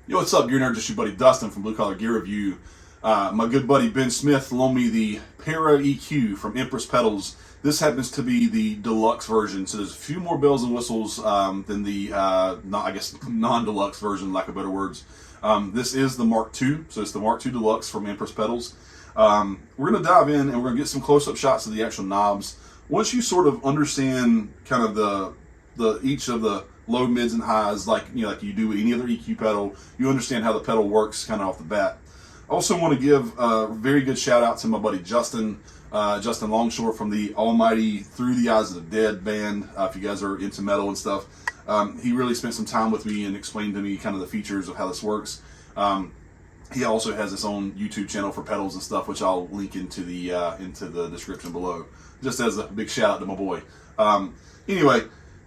Yo, what's up, Gear Nerd? Just your buddy Dustin from Blue Collar Gear Review. My good buddy Ben Smith loaned me the Para EQ from Empress Pedals. This happens to be the deluxe version, so there's a few more bells and whistles than the, I guess, non-deluxe version, lack of better words. This is the Mark II, so it's the Mark II Deluxe from Empress Pedals. We're going to dive in and we're going to get some close-up shots of the actual knobs. Once you sort of understand kind of the each of the low, mids, and highs, like you do with any other EQ pedal, you understand how the pedal works kind of off the bat. I also want to give a very good shout out to my buddy Justin Longshore from the almighty Through the Eyes of the Dead band. If you guys are into metal and stuff, he really spent some time with me and explained to me kind of the features of how this works. He also has his own YouTube channel for pedals and stuff, which I'll link into the description below, just as a big shout out to my boy. Anyway,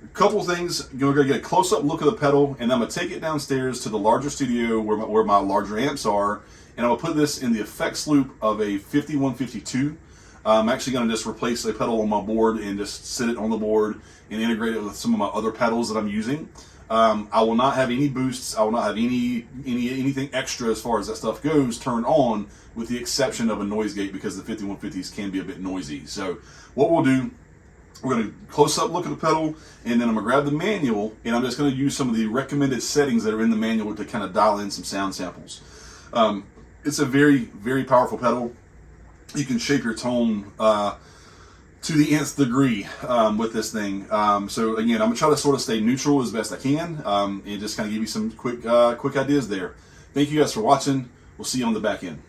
a couple things. We're going to get a close-up look of the pedal, and I'm going to take it downstairs to the larger studio where my larger amps are, and I'm going to put this in the effects loop of a 5152. I'm actually going to just replace a pedal on my board and just sit it on the board and integrate it with some of my other pedals that I'm using. I will not have any boosts. I will not have anything extra as far as that stuff goes turned on, with the exception of a noise gate, because the 5150s can be a bit noisy. So what we'll do, we're going to close up look at the pedal, and then I'm going to grab the manual, and I'm just going to use some of the recommended settings that are in the manual to kind of dial in some sound samples. It's a very, very powerful pedal. You can shape your tone to the nth degree with this thing. So again, I'm going to try to sort of stay neutral as best I can, and just kind of give you some quick ideas there. Thank you guys for watching. We'll see you on the back end.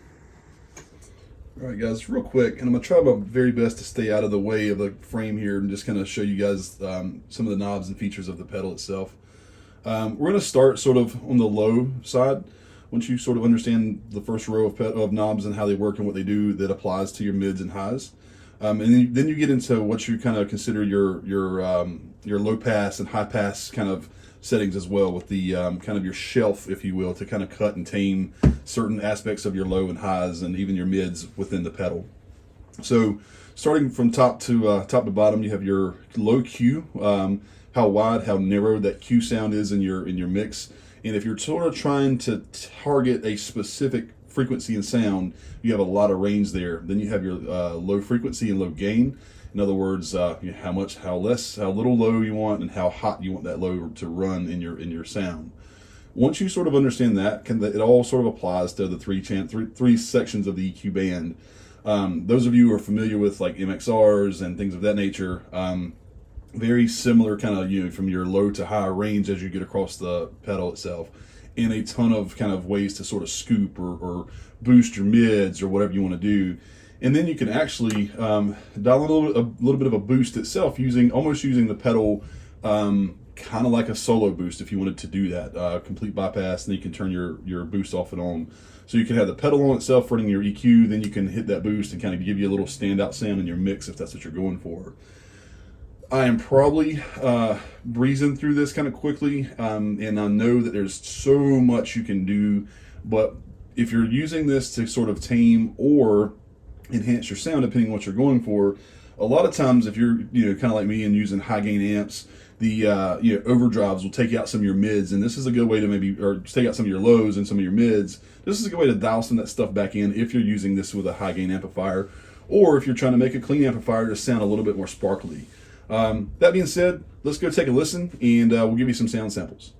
All right, guys, real quick, and I'm going to try my very best to stay out of the way of the frame here and just kind of show you guys some of the knobs and features of the pedal itself. We're going to start sort of on the low side. Once you sort of understand the first row of knobs and how they work and what they do, that applies to your mids and highs. And then you get into what you kind of consider your low pass and high pass kind of settings as well, with the kind of your shelf, if you will, to kind of cut and tame certain aspects of your low and highs and even your mids within the pedal. So starting from top to bottom, you have your low Q, how wide, how narrow that Q sound is in your mix. And if you're sort of trying to target a specific frequency and sound, you have a lot of range there. Then you have your low frequency and low gain. In other words, how little low you want, and how hot you want that low to run in your sound. Once you sort of understand that, it all sort of applies to the three sections of the EQ band. Those of you who are familiar with like MXRs and things of that nature, very similar kind of, from your low to high range as you get across the pedal itself, and a ton of kind of ways to sort of scoop or boost your mids or whatever you want to do. And then you can actually dial in a little bit of a boost itself, almost using the pedal kind of like a solo boost if you wanted to do that. Complete bypass, and then you can turn your boost off and on. So you can have the pedal on itself running your EQ, then you can hit that boost and kind of give you a little standout sound in your mix if that's what you're going for. I am probably breezing through this kind of quickly, and I know that there's so much you can do, but if you're using this to sort of tame or enhance your sound, depending on what you're going for, a lot of times if you're kind of like me and using high gain amps, the overdrives will take out some of your mids, and this is a good way to take out some of your lows and some of your mids. This is a good way to dial some of that stuff back in if you're using this with a high gain amplifier, or if you're trying to make a clean amplifier to sound a little bit more sparkly. That being said, let's go take a listen, and we'll give you some sound samples.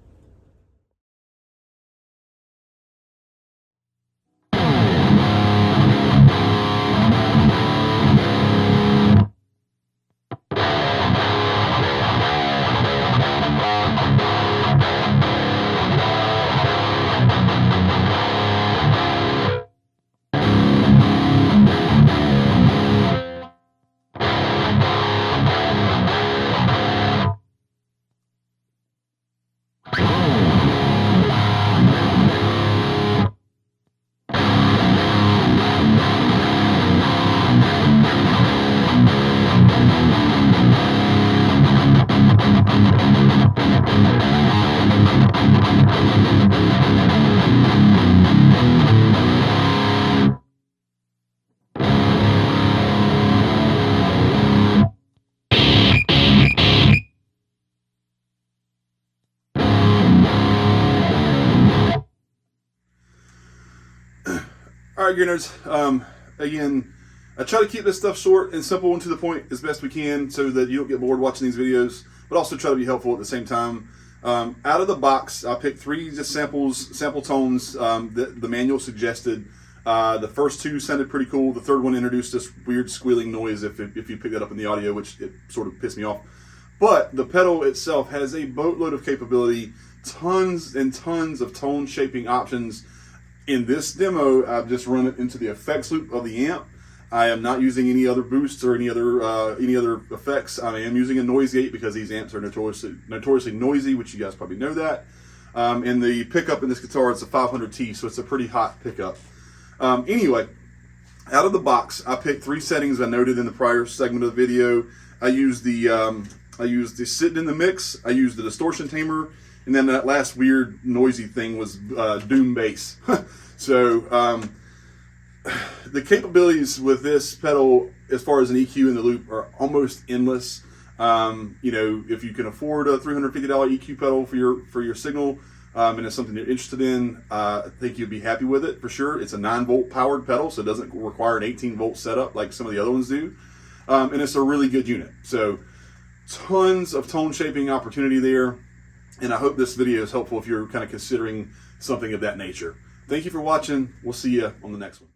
All right, gear nerds. Again, I try to keep this stuff short and simple and to the point as best we can so that you don't get bored watching these videos, but also try to be helpful at the same time. Out of the box, I picked 3 just sample tones that the manual suggested. The first 2 sounded pretty cool. The third one introduced this weird squealing noise if you pick that up in the audio, which it sort of pissed me off. But the pedal itself has a boatload of capability, tons and tons of tone shaping options. In this demo, I've just run it into the effects loop of the amp. I am not using any other boosts or any other effects. I am using a noise gate because these amps are notoriously noisy, which you guys probably know that. And the pickup in this guitar is a 500T, so it's a pretty hot pickup. Anyway, out of the box, I picked 3 settings I noted in the prior segment of the video. I used the sitting in the mix. I used the distortion tamer. And then that last weird noisy thing was doom bass. So the capabilities with this pedal, as far as an EQ in the loop, are almost endless. You know, if you can afford a $350 EQ pedal for your signal, and it's something you're interested in, I think you'd be happy with it for sure. It's a 9-volt powered pedal, so it doesn't require an 18-volt setup like some of the other ones do. And it's a really good unit. So tons of tone shaping opportunity there. And I hope this video is helpful if you're kind of considering something of that nature. Thank you for watching. We'll see you on the next one.